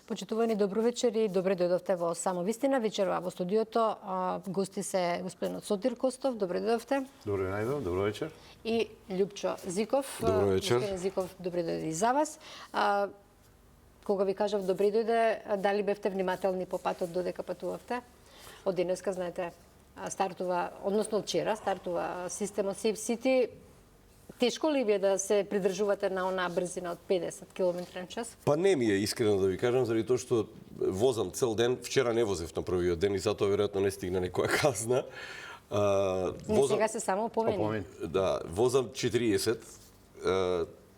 Почитувани добровечери, добре дојдовте во Само вистина. Вечерва во студиото гости се господинот Сотир Костов, добре дојдовте. Добре најдов, добро вечер. И Љупчо Зиков. Добро вечер. Господин Зиков, добре дојде и за вас. Кога ви кажав добре дојде, дали бевте внимателни по патот додека патувавте? Од денеска, знаете, стартува, односно вчера, стартува системот Safe City. Тешко ли ви е да се придржувате на онаа брзина од 50 км/ч? Па не ми е искрено да ви кажам, заради тоа што возам цел ден. Вчера не возев на првиот ден и затоа веројатно не стигна некоја казна. Сега се само опомени. Да, возам 40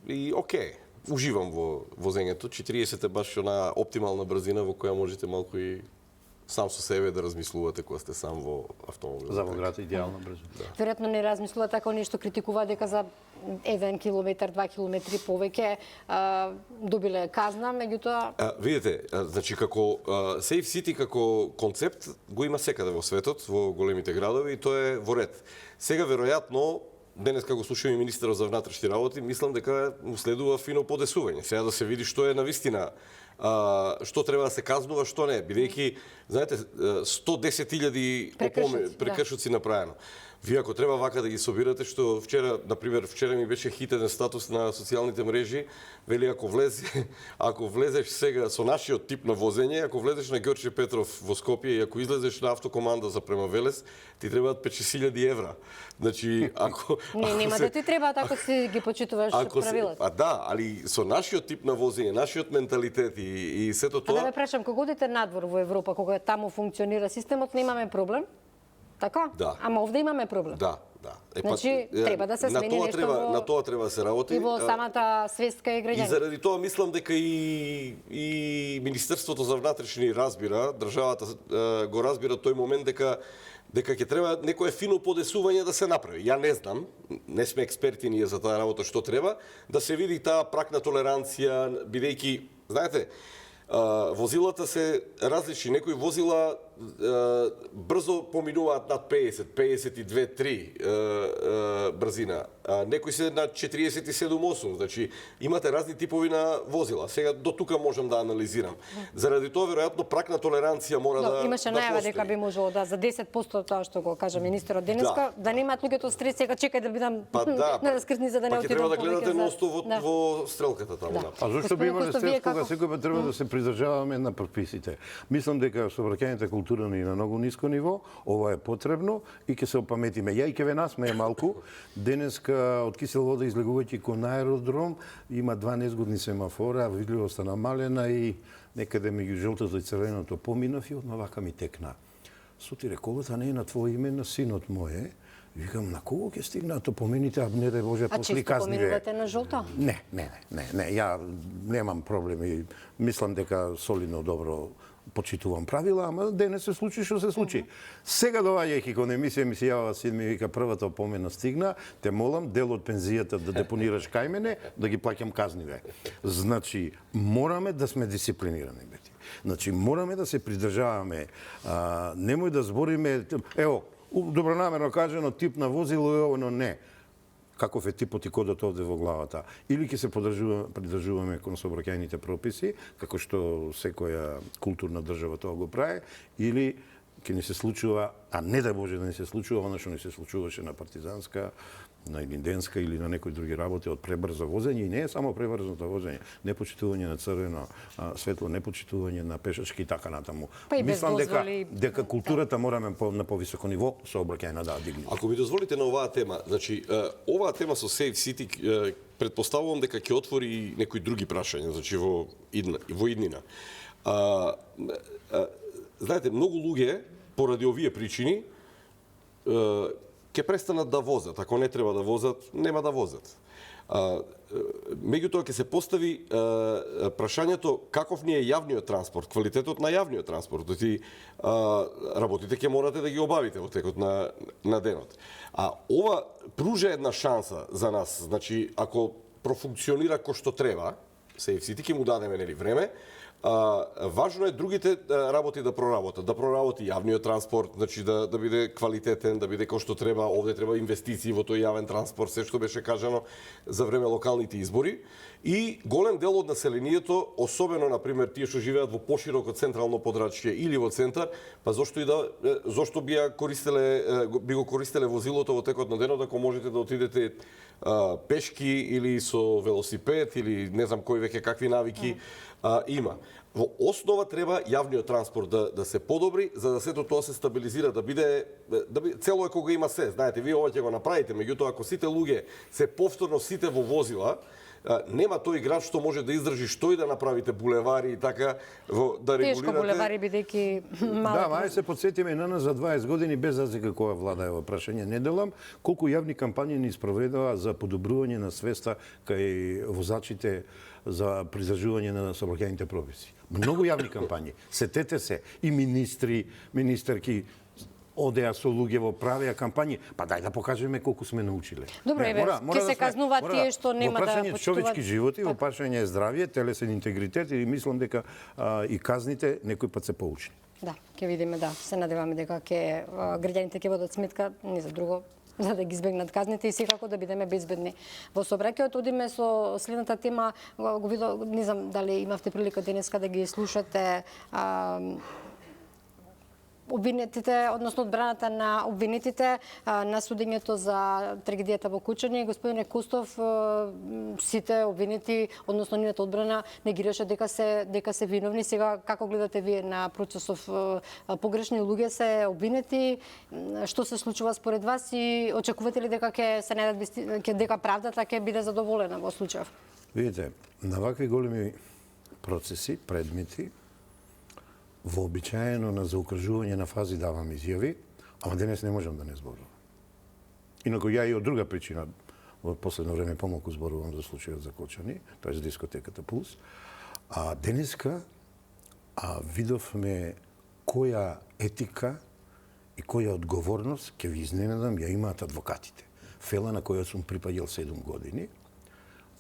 и окей, уживам во возењето. 40 е баш онаа оптимална брзина во која можете малку и сам со себе да размислувате кога сте сам во автомобил. За во град идеална брзина. Да. Веројатно не размислува така оние што критикува дека за 1 километар, 2 километри повеќе добиле казна, меѓутоа видите, значи како Safe City како концепт го има секаде во светот, во големите градови и тоа е во ред. Сега веројатно денес како слушам и министерот за внатрешни работи, мислам дека му следува фино подесување. Сега да се види што е навистина, што треба да се казнува, што не, бидејќи знаете 110.000 прекршоци направено. Вие ако треба вака да ги собирате, што вчера, например, вчера ми беше хитен статус на социјалните мрежи, вели ако влезеш сега со нашиот тип на возење, ако влезеш на Ѓорче Петров во Скопје и ако излезеш на автокоманда за према Велес, ти требаат 5.000 евра. Значи, ако нема да ти треба ако си ги почитуваш правилата. Да, али со нашиот тип на возење, нашиот менталитет и сето тоа. Да ве прашам, кога одите надвор во Европа, кога таму функционира системот, немаме проблем? Така? Да. Ама овде имаме проблем. Да. Значи, треба да се смени нешто на тоа треба да се работи. И во самата свестка и граѓани. И заради тоа мислам дека и Министерството за внатрешни разбира, државата го разбира тој момент дека ќе треба некое фино подесување да се направи. Ја не знам, не сме експерти ние за таа работа што треба, да се види таа прак на толеранција, бидејќи, знаете, возилата се различни. Некои возила брзо поминуваат над 50, 52-3 брзина. Некои се на 47-8, значи имате разни типови на возила. Сега до тука можам да анализирам. Заради тоа веројатно прак на толеранција мора да имаше најава дека би можело за 10% тоа што го кажа министерот денеска, да немаат луѓето стрес, сега чекај да бидам на раскрсни за да не отидам. Па ќе треба да гледате носто во стрелката таму. А зошто би имале стрес кога секој треба да се придржаваме на прописите? Мислам дека сообраќајната култура ни на многу ниско ниво, ова е потребно и ќе се опаметиме. Ја и ќе ве насмее малку. Денеска од кисел вода излегувајќи кон аеродром, има 2 незгодни семафора, видливоста намалена и некаде меѓу жолтото и црвеното поминав и одма вака ми текна. Сотире, колата не е на твое име, на синот мој. Викам, на кого ќе стигнат опомените, а не да Боже после казни. А често поминувате на жолто? Не, ја немам проблеми. Мислам дека солидно добро почитувам правила, ама денес се случи што се случи. Сега доаѓајќи кон емисија ми се јавува син ми вика првата опомена стигна, те молам дел од пензијата да депонираш кај мене, да ги плаќам казниве. Значи мораме да сме дисциплинирани, бети. Значи мораме да се придржаваме. Немој да збориме, ево, добронамерно кажано тип на возило е ово, но не. Каков е типот и кодот овде во главата. Или ќе се придржуваме кон сообраќајните прописи, како што секоја културна држава тоа го прави, или ќе ни се случува, а не да Боже да ни се случува, она што ни се случуваше на Партизанска, на Илинденска или на некои други работи од пребрзо возење, и не е само пребрзото возење, непочитување на црвено светло, непочитување на пешачки и така натаму. Мислам дека културата мораме на повисоко ниво сообраќајна да дигнеме. Ако ми дозволите на оваа тема, значи оваа тема со Safe City претпоставувам дека ќе отвори некои други прашања, значи во иднина. Знаете, многу луѓе поради овие причини ќе престанат да возат. Ако не треба да возат, нема да возат. Меѓутоа ќе се постави прашањето каков ни е јавниот транспорт, квалитетот на јавниот транспорт. Работите ќе морате да ги обавите во текот на денот. А ова пружа една шанса за нас. Значи, ако профункционира кој што треба, Safe City, ќе му дадеме нели време. Важно е другите работи да проработат, да проработи јавниот транспорт, значи да биде квалитетен, да биде кој што треба, овде треба инвестиции во тој јавен транспорт, се што беше кажано за време локалните избори. И голем дел од населението, особено на пример тие што живеат во пошироко централно подрачје или во центар, па зошто би го користеле возилото во текот на денот ако можете да отидете пешки или со велосипед или не знам кои веќе какви навики има. Во основа треба јавниот транспорт да се подобри, за да сето тоа се стабилизира, да биде цело е кога има се. Знаете, вие ова ќе го направите, меѓутоа ако сите луѓе се повторно сите во возила, нема тој град што може да издржи што и да направите булевари и така да регулирате. Тешко булевари бидејќи мало. Да, мај се потсетиме на нас за 20 години без разлика која влада е во прашање. Не делам колку јавни кампањи ни спроведува за подобрување на свеста кај возачите за призажување на сообраќајните прописи. Многу јавни кампањи. Сетете се и министерки одеа со луѓе во правеа кампањи, па дај да покажеме колку сме научиле. Добро, ќе се казнуваат тие што нема да почитуваат човечки животи, во прашање здравје, телесен интегритет и мислам дека и казните некој пат се поучни. Да, ќе видиме, да. Се надеваме дека граѓаните ќе водат сметка ни за друго, за да ги избегнат казните и секако да бидеме безбедни. Во сообраќајот одиме со следната тема, го видов, не знам дали имавте прилика денеска да ги слушате обвинетите, односно одбраната на обвинетите на судењето за трагедијата во Кучани. Господине Кустов, сите обвинети, односно нивната одбрана негираше дека се виновни. Сега како гледате вие на процесов? Погрешни луѓе се обвинети? Што се случува според вас и очекувате ли дека ќе се најдат дека правдата ќе биде задоволена во случајов? Видите, на вакви големи процеси, предмети, вообичаено на заокружување на фази давам изјави, ама денес не можам да не зборувам. Инаку ја и од друга причина во последно време помалку зборувам за случајот за Кочани, тоа е дискотеката Пулс. А денеска видовме која етика и која одговорност, ќе ви изненадам, ја имаат адвокатите. Фела на која сум припаѓал 7 години,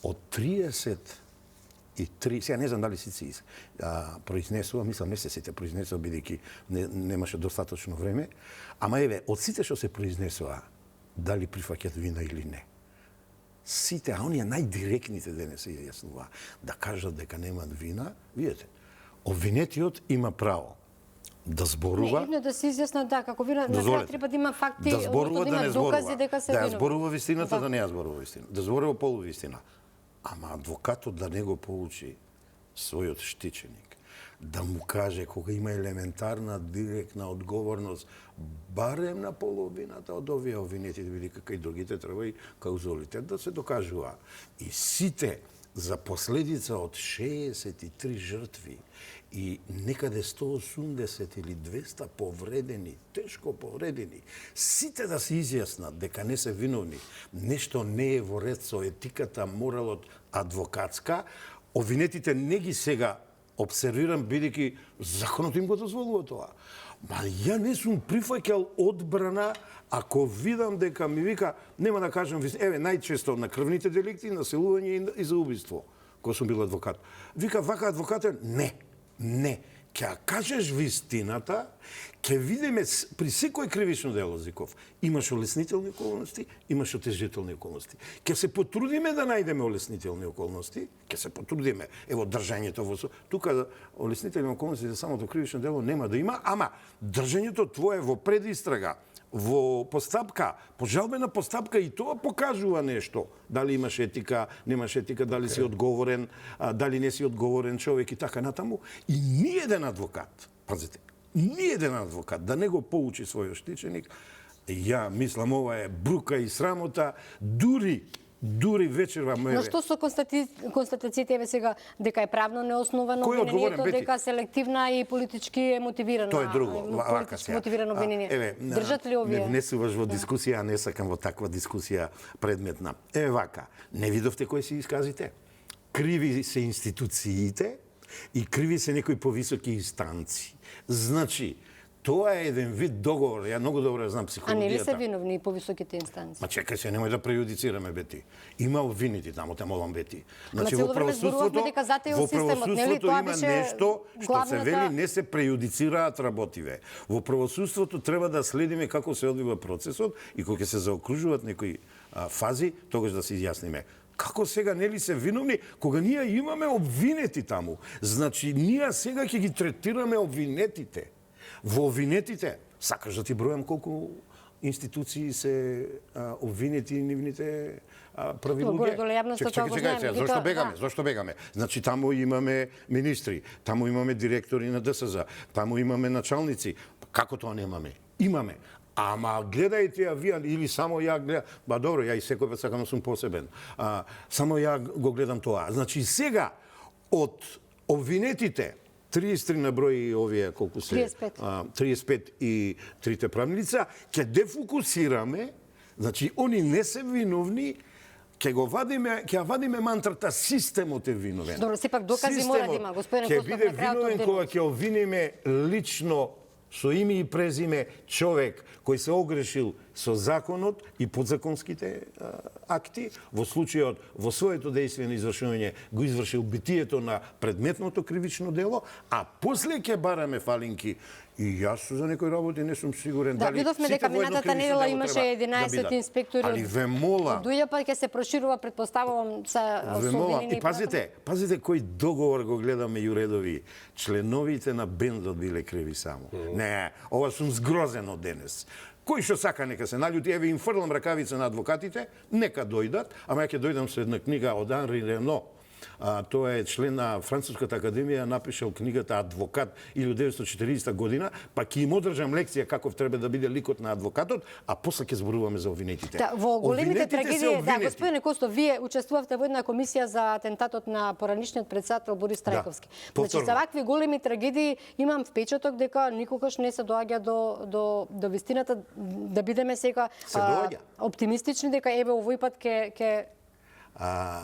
од 33, сега не знам дали сите произнесува, мислам не се сите произнесува, бидејќи немаше достаточно време, ама еве, од сите што се произнесува, дали прифаќат вина или не. Сите, а оние најдиректните денес се јаснува, да кажат дека немат вина, видите, обвинетиот има право да зборува. Не, да се изјаснат, да, како вина, на крај треба да има факти, да зборува, да има докази дека се виновни. Да зборува вистината, да не ја зборува вистина. Да зборува полувистина. Ама адвокатот да не го поучи својот штиченик, да му каже кога има елементарна директна одговорност, барем на половината од овие обвинети, бидејќи како и другите треба и каузалитет да се докажува. И сите за последица од 63 жртви и некаде 180 или 200 повредени, тешко повредени, сите да се изјаснат дека не се виновни, нешто не е во ред со етиката, моралот адвокатска, обвинетите не ги сега обсервирам, бидејќи законот им го дозволува тоа. Ма ја не сум прифаќал одбрана ако видам дека ми вика, нема да кажам, еве најчесто на крвните деликти, насилување и за убиство, кога сум бил адвокат. Вика, вака адвокатот, не. Ќе кажеш вистината, ќе видиме при секој кривично дело Зиков. Имаш олеснителни околности, имаш отежителни околности. Ќе се потрудиме да најдеме олеснителни околности, ќе се потрудиме. Ево држањето во тука олеснителни околности за самото кривично дело нема да има, ама држањето твое во предистрага, во постапка, по жалбена постапка и тоа покажува нешто. Дали имаш етика, немаш етика, дали си одговорен, дали не си одговорен човек и така натаму. И ниеден адвокат, пазите, ниеден адвокат да не го поучи својот штиченик, ја мислам ова е брука и срамота, дури вечерва меве. Но што со констатациите еве сега дека е правно неосновано обвинението, дека селективна и политички е мотивирано? Тоа е друго. Политички мотивирано обвинение. Држат ли овие? Не внесуваш во дискусија, а не сакам во таква дискусија предметна. Еве вака, не видовте кои се исказите? Криви се институциите и криви се некои повисоки инстанции. Значи, Тоа е еден вид договор. Ја многу добро знам А психологијата. не ли се виновни и повисоките инстанции? Ма чекај се, немој да преюдицираме бети. Има обвинети таму, те молам бети. цело време зборувавме дека затеа системот, нели? Тоа има беше нешто што се главната- вели не се преюдицираат работиве. Во правосудството треба да следиме како се одвива процесот и кога ќе се заокружуваат некои фази, тогаш да се изјасниме. Како сега нели се виновни, кога ние имаме обвинети таму? Значи, ние сега ќе ги третираме обвинетите. Во обвинетите, сакаш да ти бројам колку институции се обвинети и нивните прави Тоа луѓе. горе-долу јавноста тоа го знаеме, Зошто тоа- бегаме? да. Зошто бегаме? Значи таму имаме министри, таму имаме директори на ДСЗ, таму имаме началници. Како тоа немаме? Имаме. Ама гледајте ја вие или само ја гледам, ба добро, ја и секој пат сакам да сум посебен. Само ја го гледам тоа. Значи сега од обвинетите 33 на број овие колку се 35 и трите правни лица, ќе дефокусираме, значи они не се виновни, ќе ја вадиме мантрата системот е виновен. Добро, сепак докази мора да има, господине Костов, Ќе биде на крајот од виновен денот. кога ќе обвиниме лично со име и презиме човек кој се огрешил со законот и подзаконските акти, во случајот во своето дејство на извршување го извршил битието на предметното кривично дело, а после ќе бараме фалинки. И јас за некои работи не сум сигурен Да, дали видовме сите дека во едно минатата кривично недела дело имаше треба да 11 бидат. инспектори. Али ве мола, Дуја пат ќе се проширува, претпоставувам, са ве мола. обвинени И пазите кој договор го гледаме јуредови. Членовите на бендот биле криви само. Не, ова сум згрозен од денес. Кој што сака нека се наљути, еве им фрлам ракавица на адвокатите, нека дојдат, ама ја ќе дојдам со една книга од Анри Рено. Тоа е член на Француската академија, напишал книгата Адвокат 1940 година, па ќе им одржам лекција каков треба да биде ликот на адвокатот, а после ќе зборуваме за обвинетите. Да, во големите Обвинетите се трагедии, да, обвинети. господине Костов, вие учествувавте во една комисија за атентатот на поранишниот председател Борис Трајковски. Значи, повторно. за вакви големи трагедии имам впечаток дека никогаш не се доаѓа до вистината, да бидеме сега Се доаѓа. оптимистични дека еве овој пат ќе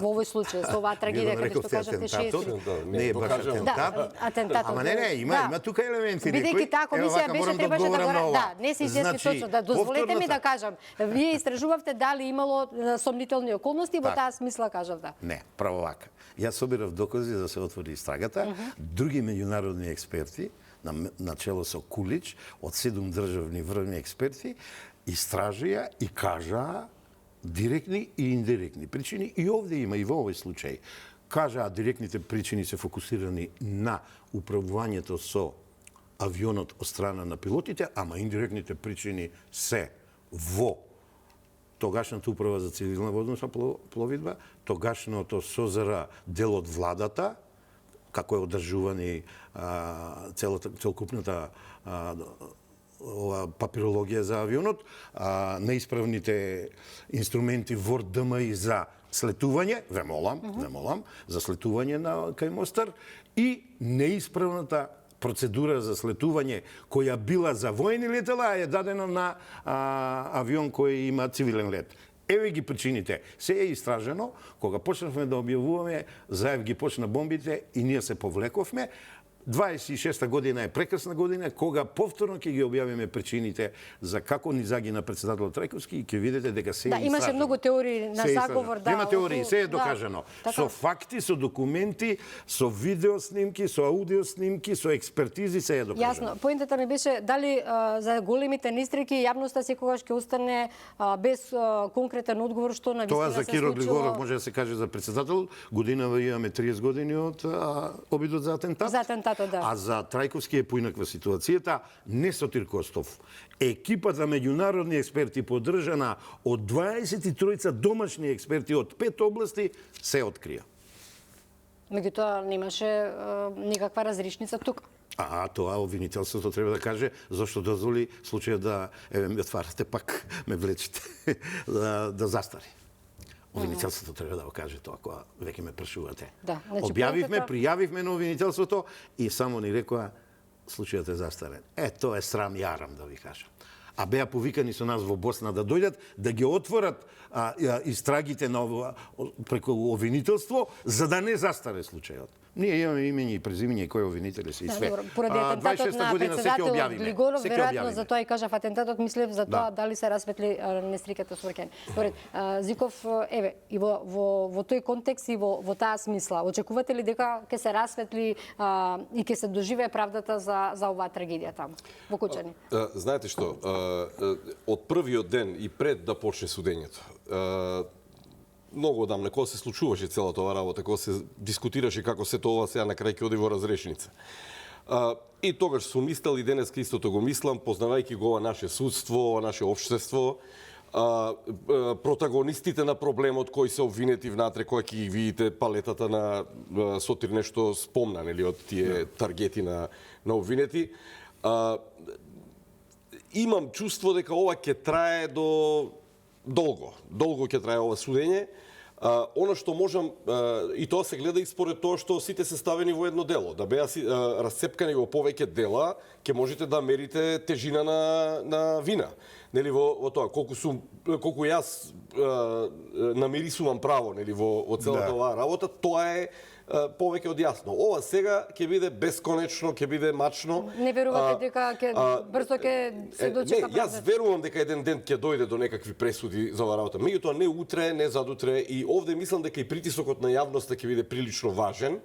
во овој случај со оваа трагедија каде што кажавте 6. Не е баш атентат. Да, атентатот. Ама не, има тука елементи. Бидејќи таа комисија беше требаше да го да, не се изјасни точно. Да, дозволете ми да кажам. Вие истражувавте дали имало сомнителни околности, во таа смисла кажав да. Не, право вака. Јас собирав докази да се отвори истрагата. Други меѓународни експерти, на чело со Кулич, од 7 државни врвни експерти, истражија и кажаа директни и индиректни причини. И овде има, и во овој случај. Кажаа директните причини се фокусирани на управувањето со авионот од страна на пилотите, ама индиректните причини се во тогашната управа за цивилна водна пловидба, тогашното СОЗР дел од владата, како е одржувани целокупната папирологија за авионот, неисправните инструменти во ДМИ за слетување, ве молам, за слетување на кај Мостар и неисправната процедура за слетување која била за воени летела, е дадена на авион кој има цивилен лет. Еве ги причините. Се е истражено, кога почнавме да објавуваме, заев ги почна бомбите и ние се повлековме. 26-та година е прекрасна година, кога повторно ќе ги објавиме причините за како ни загина председателот Трајковски и ќе видите дека се Да, имаше многу теории на заговор, да. Нема теории, се е докажано. Така. Со факти, со документи, со видеоснимки, со аудиоснимки, со експертизи се е докажано. Јасно. Поентата ми беше дали за големите нестреки јавноста секогаш ќе остане без конкретен одговор што на Тоа вистина за се Киро случило. Глигоров може да се каже за председател. Годинава имаме 30 години од обидот за атентат. За атентатот, да. А за Трајковски е поинаква ситуацијата. Не Сотир Костов. Екипата меѓународни експерти поддржана од 23 домашни експерти од 5 области се открија. Меѓутоа немаше никаква разрешница тука. Тоа обвинителството треба да каже зошто дозволи случајот да ме отварате пак ме влечете да застари. Обвинителството треба да го каже тоа кога веќе ме прашувате. Да, значи, Објавивме, поентата- пријавивме на обвинителството и само ни рекоа случајот е застарен. Тоа е срам јарам да ви кажам. А беа повикани со нас во Босна да дојдат, да ги отворат истрагите на преку обвинителство, за да не застаре случајот. Ние имаме имење и презимење кои обвинители се и све. Добро, поради атентатот 26-та на година се ќе председателот објавиме. Глигоров, Се ќе веројатно објавиме. за тоа и кажав атентатот, мислев за тоа Да. дали се расветли нестриката со Оркен. Добре, Зиков, еве, и во тој контекст и во таа смисла, очекувате ли дека ќе се расветли и ќе се доживее правдата за оваа трагедија таму во Кучани? Знаете што, од првиот ден и пред да почне судењето, многу одамна, кога се случуваше целата оваа работа, кога се дискутираше како се тоа сега на крај ќе оди во разрешница. И тогаш сум мислел и денеска истото го мислам, познавајќи го ова наше судство, ова наше општество, протагонистите на проблемот кои се обвинети внатре, кои ќе ги видите палетата на Сотир нешто спомна, нели, од тие таргети на обвинети. Имам чувство дека ова ќе трае до долго ќе трае ова судење. Она што можам, и тоа се гледа и според тоа што сите се ставени во едно дело. Да беа расцепкани во повеќе дела, ќе можете да мерите тежина на вина. Нели во тоа колку јас намирисувам право, нели во целата оваа работа, тоа е повеќе од јасно. Ова сега ќе биде бесконечно, ќе биде мачно. Не верувате дека брзо ќе се дочека правдата? Јас верувам дека еден ден ќе дојде до некакви пресуди за оваа работа. Меѓутоа не утре, не задутре, и овде мислам дека и притисокот на јавноста ќе биде прилично важен.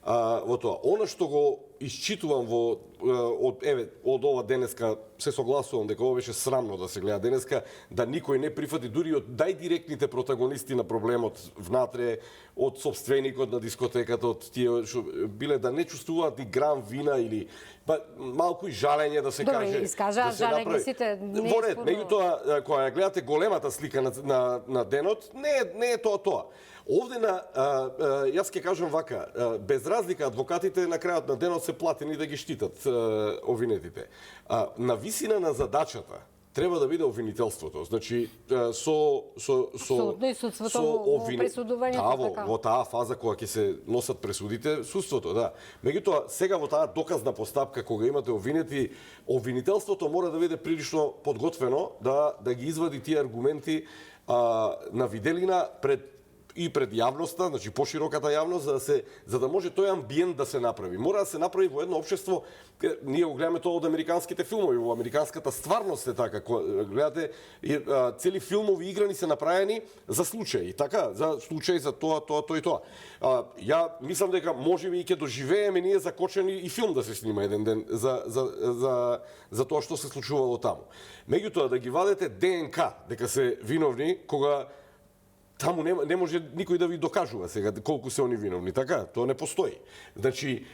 Во тоа, она што го исчитувам од ова денеска, се согласувам дека ова беше срамно да се гледа денеска, да никој не прифати дури од најдиректните протагонисти на проблемот внатре, од собственикот на дискотеката, од тие што биле, да не чувствуваат и грам вина или малку и жалење да се каже. Добре, искажаа жалење сите, не е во ред, спорно. меѓутоа кога ја гледате големата слика на денот, не е тоа. Овде јас ќе кажам вака, без разлика адвокатите на крајот на денот се платени да ги штитат обвинетите. На висина на задачата треба да биде обвинителството. Значи Апсолутно, и судството во пресудувањето, така. Во таа фаза кога ќе се носат пресудите, судството, да. Меѓутоа, сега во таа доказна постапка кога имате обвинети, обвинителството мора да биде прилично подготвено да ги извади тие аргументи на виделина пред јавноста, значи пошироката јавност, за да може тој амбиент да се направи. Мора да се направи во едно општество, ние го гледаме тоа од американските филмови, во американската стварност е така. Гледате, цели филмови играни се направени за случаи, така, за случаи за тоа и тоа. Ја мислам дека можеби и ќе доживееме ние закочени и филм да се снима еден ден за тоа што се случувало таму. Меѓутоа да ги вадете ДНК дека се виновни, кога таму не може никој да ви докажува сега колку се они виновни, така? Тоа не постои. Значи,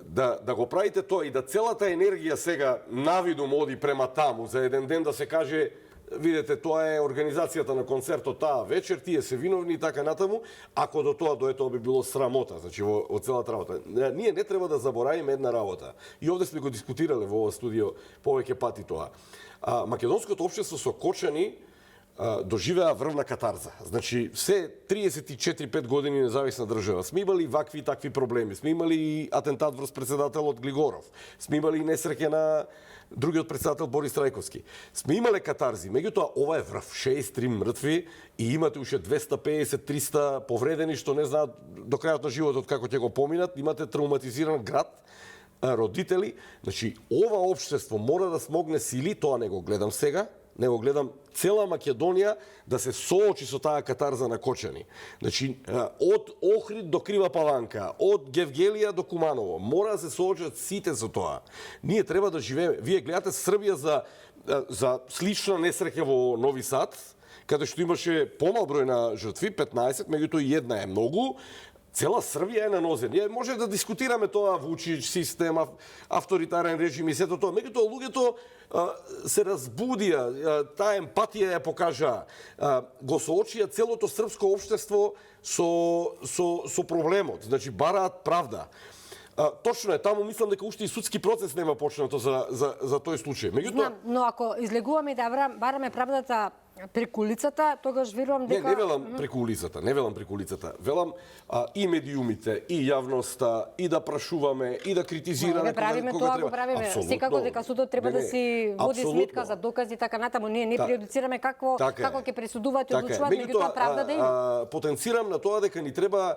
да го правите тоа и да целата енергија сега навидум оди према таму, за еден ден да се каже, видете, тоа е организацијата на концертот таа вечер, тие се виновни и така натаму, ако до тоа дое, тоа би било срамота, значи во целата работа. Ние не треба да заборавиме една работа. И овде сме го дискутирале во ова студио повеќе пати тоа. Македонското општество со Кочани доживеа врвна катарза. Значи, се 34-5 години независна држава. Сме имали вакви и такви проблеми. Сме имали и атентат врз председателот Глигоров. Сме имали и несреќа на другиот председател Борис Трајковски. Сме имале катарзи. Меѓутоа, ова е врв. 63 мртви и имате уште 250-300 повредени, што не знаат до крајот на животот како ќе го поминат. Имате травматизиран град, родители. Значи, ова општество мора да смогне сили, тоа не го гледам сега, не го гледам цела Македонија да се соочи со таа катарза на Кочани. Значи, од Охрид до Крива Паланка, од Гевгелија до Куманово, мора да се соочат сите со тоа. Ние треба да живееме. Вие гледате Србија за слична несреќа во Нови Сад, каде што имаше помал број на жртви, 15, меѓутоа и една е многу. Цела Србија е на нозе. Ние може да дискутираме тоа Вучич, систем, авторитарен режим и сето тоа. Меѓутоа луѓето се разбудија, таа емпатија ја покажаа, го соочија целото српско општество со проблемот. Значи бараат правда. Точно е, таму мислам дека уште и судски процес нема почнато за тој случај. Меѓутоа, но ако излегуваме да бараме правдата преку улицата, тогаш верувам дека Не велам преку улицата, не велам преку улицата. Велам и медиумите, и јавноста, и да прашуваме, и да критизираме Ве правиме кога тоа, треба. го правиме. Апсолутно. Секако дека судот треба Не, да си води апсолутно. сметка за докази така натаму. Ние не прејудицираме како ќе пресудуваат и одлучуваат, меѓутоа правда да има. Потенцирам на тоа дека ни треба,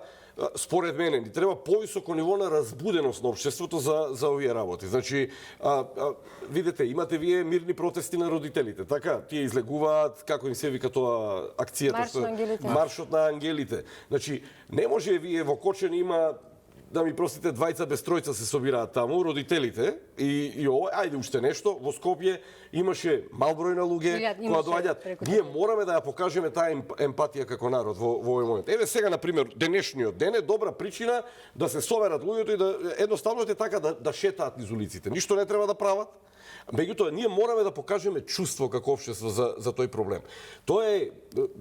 според мене, ни треба повисоко ниво на разбуденост на општеството за овие работи. Значи, видете, имате вие мирни протести на родителите, така? Тие излегуваат, како им се вика тоа акцијата? Марш на ангелите. Маршот на ангелите. Значи, не може вие во Кочани има, да ми простите, двајца без тројца се собираат таму, родителите, и ова, ајде уште нешто, во Скопје имаше мал број на луѓе кои доаѓаат. Ние мораме да ја покажеме таа емпатија како народ во овој момент. Еве сега, например, денешниот ден е добра причина да се соберат луѓето и да едноставно е така да шетаат низ улиците. Ништо не треба да прават. Меѓутоа, ние мораме да покажеме чувство како општество за тој проблем. Тоа е,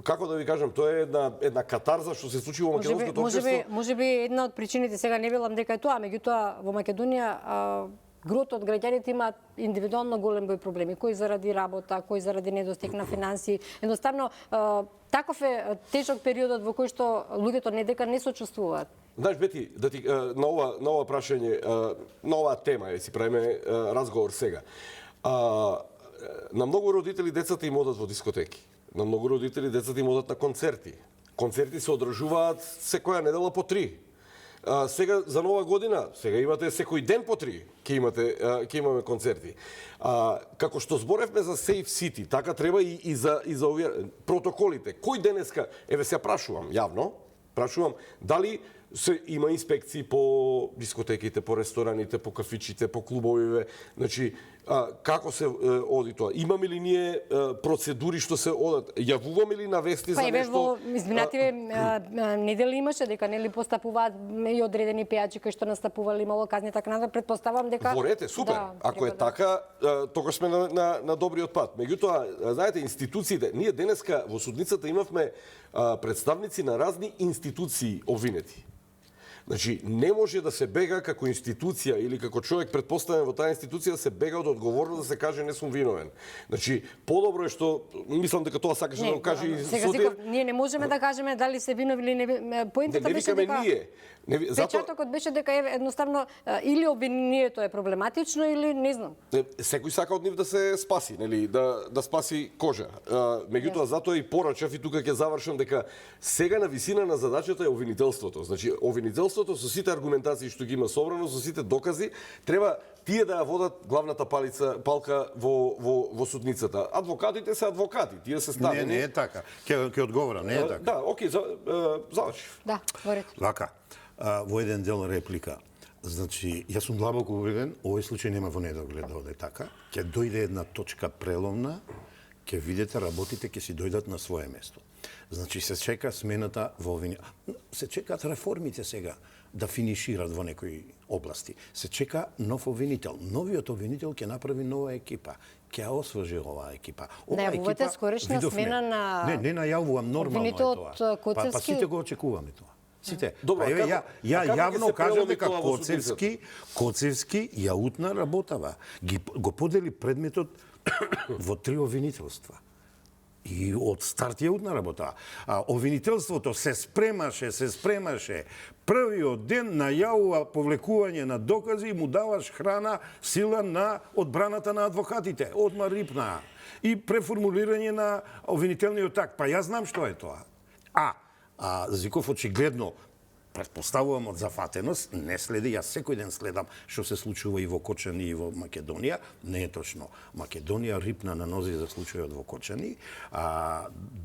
како да ви кажам, тоа е една катарза што се случи во македонското општество. Можеби една од причините, сега не велам дека е тоа, меѓутоа во Македонија грото од граѓаните имаат индивидуално голем број проблеми, кои заради работа, кои заради недостиг на финансии. Едноставно, таков е тежок периодот во кој што луѓето не дека не сочувствуваат. Знаеш, Бети, да ти, на ова прашање, на оваа тема, си правиме разговор сега. На многу родители децата им одат во дискотеки. На многу родители децата им одат на концерти. Концерти се одржуваат секоја недела по 3. Сега за нова година, сега имате секој ден по 3, ќе имаме концерти. Како што зборевме за Safe City, така треба и за овие протоколите. Кој денеска, еве се прашувам јавно, дали има инспекции по дискотеките, по рестораните, по кафичите, по клубовиве, значи како се оди тоа? Имаме ли ние процедури што се одат? Јавуваме ли на вести за нешто? Во изминативе недели имаше дека нели постапуваат и одредени пејачи кои што настапувале, имало казни, така натаму. Претпоставувам дека Ворете, супер. Ако е така, тогаш сме на добриот пат. Меѓутоа, знаете, институциите, ние денеска во судницата имавме представници на разни институции обвинети. Значи, не може да се бега како институција или како човек предпоставен во таа институција да се бега од одговорност да се каже не сум виновен. Значи, подобро е што мислам дека тоа сакаше да го каже и судир. Ние не можеме да кажеме дали се винови или не. Поентата беше дека ние. Печатокот беше дека едноставно или обвинението е проблематично или не знам. Секој сака од нив да се спаси, нели, да спаси кожа. Меѓутоа затоа и порачав и тука ќе завршам дека сега на висина на задачата е обвинителството. Значи, обвинителството со сите аргументации што ги има собрано, со сите докази, треба тие да ја водат главната палка во судницата. Адвокатите се адвокати, тие се ставени. Не е така. Ќе одговорам, не е така. Да, окей, завршив. Да, говорете. Вака, во еден дел реплика. Значи, јас сум длабоко убеден, овој случај нема во недоглед да оде така. Ќе дојде една точка преломна, ќе видите работите ќе си дојдат на свое место. Значи, се чека смената во се чекаат реформите сега да финишират во некои области. Се чека нов обвинител. Новиот обвинител ќе направи нова екипа. Ќе ја освежи оваа екипа. Најавувате скорешна смена на... Не најавувам, нормално е тоа. Коцевски... Па сите го очекуваме тоа. Сите. Добро, ја јавно кажам дека Коцевски ја утна работава. Го подели предметот во 3 обвинителства. И од старт ја утна работа. Обвинителството се спремаше. Првиот ден најавува повлекување на докази и му даваш храна, сила на одбраната на адвокатите. Одма рипна. И преформулирање на обвинителниот акт. Па јас знам што е тоа. Зиков очигледно, предпоставувам од зафатеност, не следи, јас секој ден следам што се случува и во Кочани и во Македонија. Не е точно. Македонија рипна на нози за случајот во Кочани,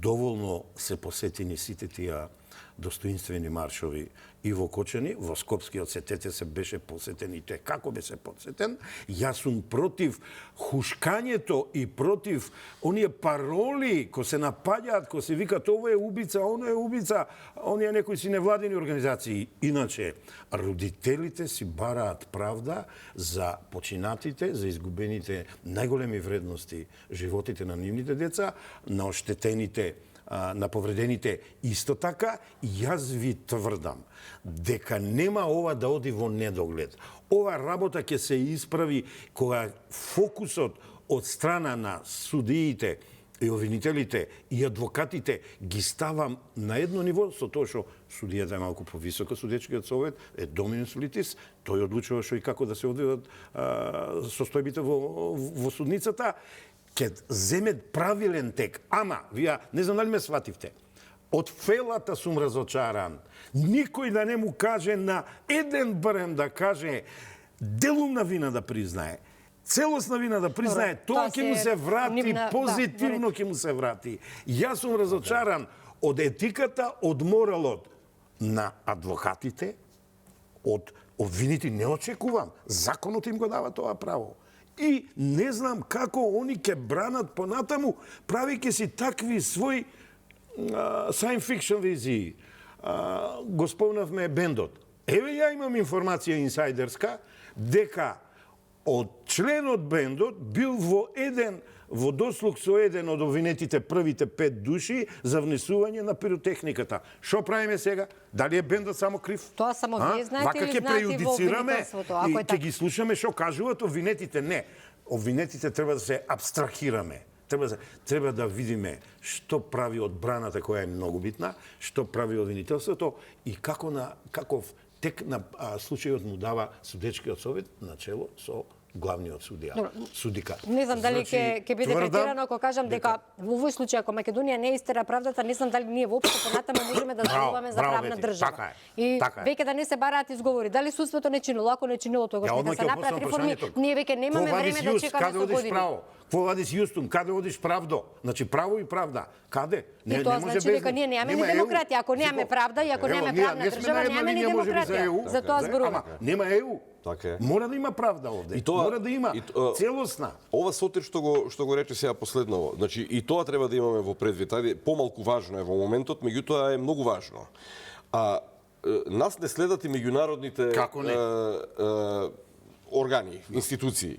доволно се посетени сите тие достоинствени маршови и во Кочани, во Скопскиот сетете се беше посетен и тој како беше посетен. Јас сум против хушкањето и против оние пароли кои се напаѓаат, кои се викат ово е убица, оно е убица, оние некои си невладени организации. Иначе, родителите си бараат правда за починатите, за изгубените најголеми вредности, животите на нивните деца, на оштетените, на повредените. Исто така, јас ви тврдам дека нема ова да оди во недоглед. Ова работа ќе се исправи кога фокусот од страна на судиите и обвинителите и адвокатите ги ставам на едно ниво со тоа што судијата е малку повисока, судечкиот совет е доминус литис, тој одлучува што и како да се одведат состојбите во судницата, ќе земе правилен тек. Ама, вие не знам дали ме свативте, од фелата сум разочаран. Никој да не му каже на еден барем да каже делумна вина да признае. Целосна вина да признае, тоа ќе му се врати, позитивно ќе му се врати. Јас сум разочаран од етиката, од моралот на адвокатите, од обвините не очекувам. Законот им го дава тоа право. И не знам како они ќе бранат понатаму, правијќи си такви своји science fiction визии. Го спомнавме бендот. Еве ја имам информација инсайдерска дека од членот бендот бил во дослуг со еден од обвинетите првите 5 души за внесување на пиротехниката. Што правиме сега? Дали е бендот само крив? Тоа само вие знаете или знаете во обвинителството? И ќе ги слушаме што кажуваат обвинетите. Не. Обвинетите треба да се абстрахираме. Треба да видиме што прави одбраната која е многу битна, што прави обвинителството и каков тек на случајот му дава судечкиот совет начело со главниот судија, судика. Не знам дали ќе биде претирано ако кажам дека во овој случај ако Македонија не истера правдата, не знам дали ние воопшто понатаму можеме да зборуваме за правна држава. И веќе да не се бараат изговори. Дали судството не чинило, ако не чинило тогаш нека се направат реформи, ние веќе немаме време да чекаме со години. Кво вадис јустум, каде одиш правдо? Значи право и правда. Каде? И тоа значи дека ние немаме ни демократија. Ако немаме правда и ако немаме правна држава, немаме ни демократија. За тоа зборуваме. Нема ЕУ. Така е. Мора да има правда овде. Мора да има целосна. Ова сотир што го рече сега последново. Значи и тоа треба да имаме во предвид. Ајде, помалку важно е во моментот, меѓутоа е многу важно. Нас не следат и меѓународните органи, институции.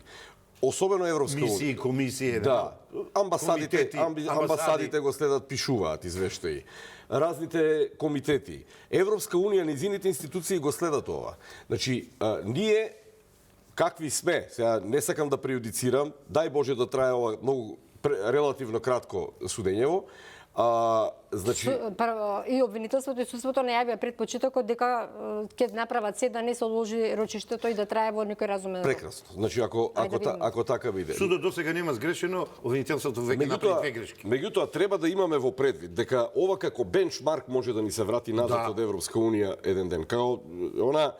Особено Европска унија. Мисии, комисии, да. Амбасадите го следат, пишуваат извештаи. Разните комитети. Европска унија, низините институции го следат ова. Значи, ние какви сме, сега не сакам да преюдицирам, дај Боже да трае ова многу релативно кратко судењево, значи и обвинителството и судството не јавија пред почетокот дека ќе направат се да не се одложи рочиштето и да трае во некој разумен рок. Прекрасно. Значи ако така биде. Судот досега нема сгрешено, обвинителството веќе направи две грешки. Меѓутоа треба да имаме во предвид дека ова како бенчмарк може да ни се врати назад од Европска унија еден ден. Како она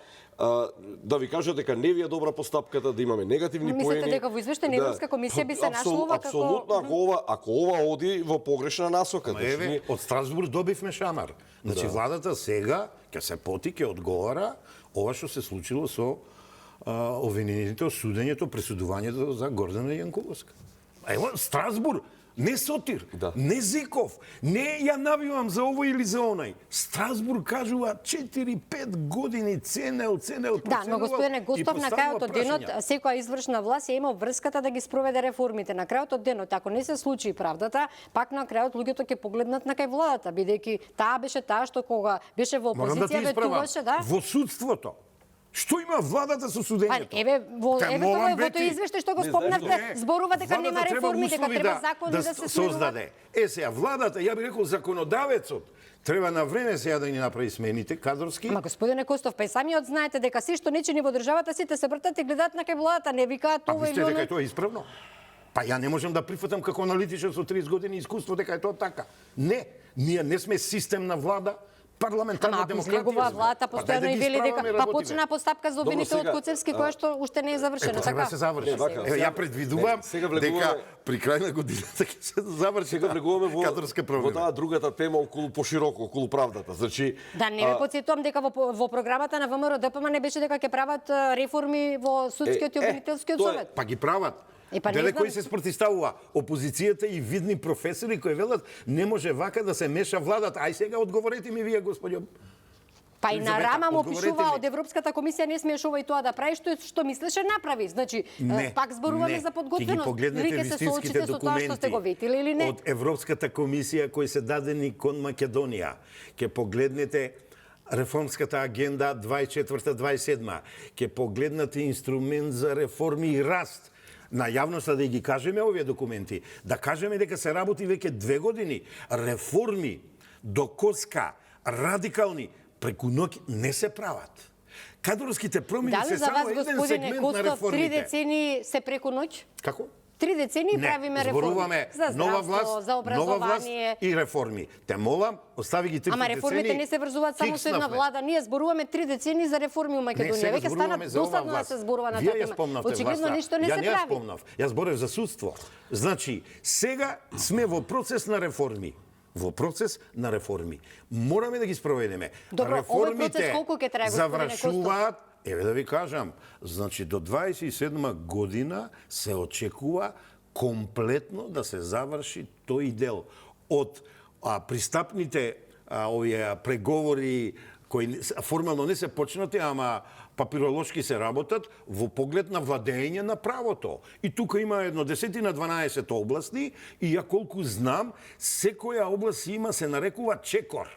да ви кажа дека не ви е добра постапката, да имаме негативни поени. Мислите дека во извештај на Европска комисија би се нашло ова како... Апсолутно, ако ова оди во погрешна насока. Еве, од Страсбург добивме шамар. Значи, владата сега ќе се поти, ќе одговара ова што се случило со обвинените, осудењето, пресудувањето за Гордана Јанкуловска. Ево, Страсбург, не Сотир, не Зиков, не ја навивам за овој или за онај. Страсбург кажува 4-5 години ценел, Да, но господине Гостов, на крајот од денот секоја извршна власт ја има врската да ги спроведе реформите. На крајот од денот, ако не се случи правдата, пак на крајот луѓето ќе погледнат на кај владата, бидејќи таа беше таа што кога беше во опозиција ветуваше, да? Во судството. Што има владата со судењето? Еве во тоа извештај што го спомнавте, зборува дека нема реформи, дека треба закони да се создаде. Сега владата, ја би рекол законодавецот, треба на време сега да ни направи смените кадрски. Ама господине Костов, па и самиот знаете дека се што не чини во државата, сите се вртат и гледаат на кај владата, не викаат ова или она. она. Дека тоа е исправно? Па ја не можам да прифатам како аналитичар со 30 години искуство дека е тоа така. Не, ние не сме системна влада, парламентарна демократија. Ама ако владата постојано и вели дека почна постапка за обвините од Коцевски која што уште не е завршена, така? Треба се заврши. Ја предвидувам дека при крај на годината ќе се заврши. Сега влегуваме во таа другата тема околу пошироко, околу правдата. Значи да не ве потсетувам дека во програмата на ВМРО ДПМ не беше дека ќе прават реформи во судскиот и обвинителскиот совет. Па ги прават. Деле кои се спротивставува опозицијата и видни професори кои велат не може вака да се меша владата. Ај сега одговорете ми вие, господјо. Па и на Рама му пишува од Европската комисија не смееш ова и тоа да прави што мислеше направи. Значи пак зборуваме за подготвеност. Погледнете вистинските документи од Европската комисија кои се дадени кон Македонија. Ќе погледнете реформската агенда 24-27. Ќе погледнете инструмент за реформи и раст. на јавноста да ги кажеме овие документи, да кажеме дека се работи веќе 2 години, реформи до коска, радикални, преку ноќ не се прават. Кадровските промени Дали се за само вас, еден господине сегмент на Костов, 3 реформите. децени се преку ноќ? Како? 3 децени Не, правиме реформи. зборуваме За нова здравство, власт, за нова власт образование. и реформи. Те молам, остави ги 3 децени. Ама реформите не се врзуваат само со една кикснавме. влада. Ние зборуваме 3 децени за реформи у Македонија. сега Веќе зборуваме стана за ова досадно да власт. се зборува на Вие таа ја тема. спомнавте Очигледно власта. ништо не се Ја не ја прави. спомнав. Ја зборев за судство. Значи, сега сме во процес на реформи. Во процес на реформи. Мораме да ги спроведеме. Добро, овој процес колку ќе трае, господине завршуваат, еве да ви кажам, значи до 27 година се очекува комплетно да се заврши тој дел од пристапните овие преговори кои формално не се почнати, ама папиролошки се работат во поглед на владење на правото. И тука има едно 10-12 области и ја колку знам, секоја област има се нарекува чекор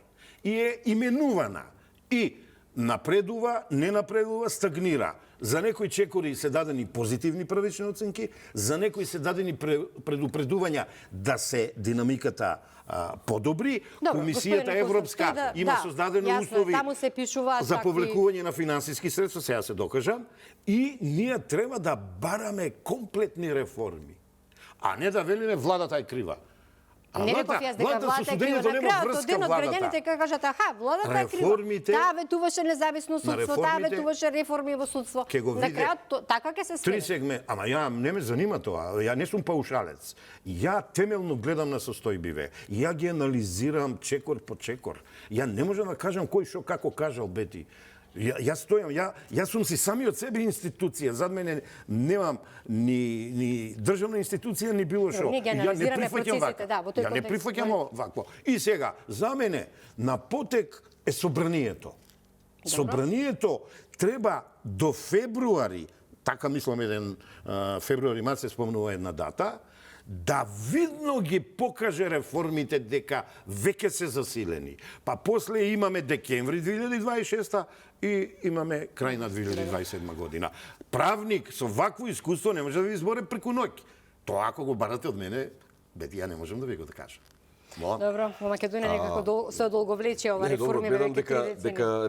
и е именувана. И напредува, не напредува, стагнира. За некои чекори се дадени позитивни првични оценки, за некои се дадени предупредувања да се динамиката подобри. Добро, Комисијата господине Европска Костов, има да, создадени јасно, услови таму се пишуваат за такви- повлекување на финансиски средства, сега се докажам, и ние треба да бараме комплетни реформи, а не да велиме владата е крива. Не реков јас дека владата е крива. На крајот од денот граѓаните кажат, аха, владата е крива. Реформите- Таа ветуваше независно судство, таа реформите ветуваше реформи во судство. Ке го На виде крајот така ќе се 3 сведе. сегмент, ама ја не ме занима тоа. Ја не сум паушалец. Ја темелно гледам на состојбиве. Ја ги анализирам чекор по чекор. Ја не можам да кажам кој шо како кажал Бети. Јас стојам, јас сум си сами од себе институција. Зад мене немам ни државна институција, ни било шо. Ние ги анализираме процесите, да, во тој Ја не контекст. прифаќам вакво. И сега, за мене, на потек е собранието. Собранието треба до февруари, така мислам еден февруари март се спомнува една дата, да видно ги покаже реформите дека веќе се засилени. Па после имаме декември 2026 и имаме крај на 2027 година. Правник со вакво искуство не може да ви изборе преку ноќ. Тоа ако го барате од мене, бети ја не можам да ви го да кажам. Добро, во Македонија некако се одолговлече ова Не, добро, реформи гледам веќе 3 децени. дека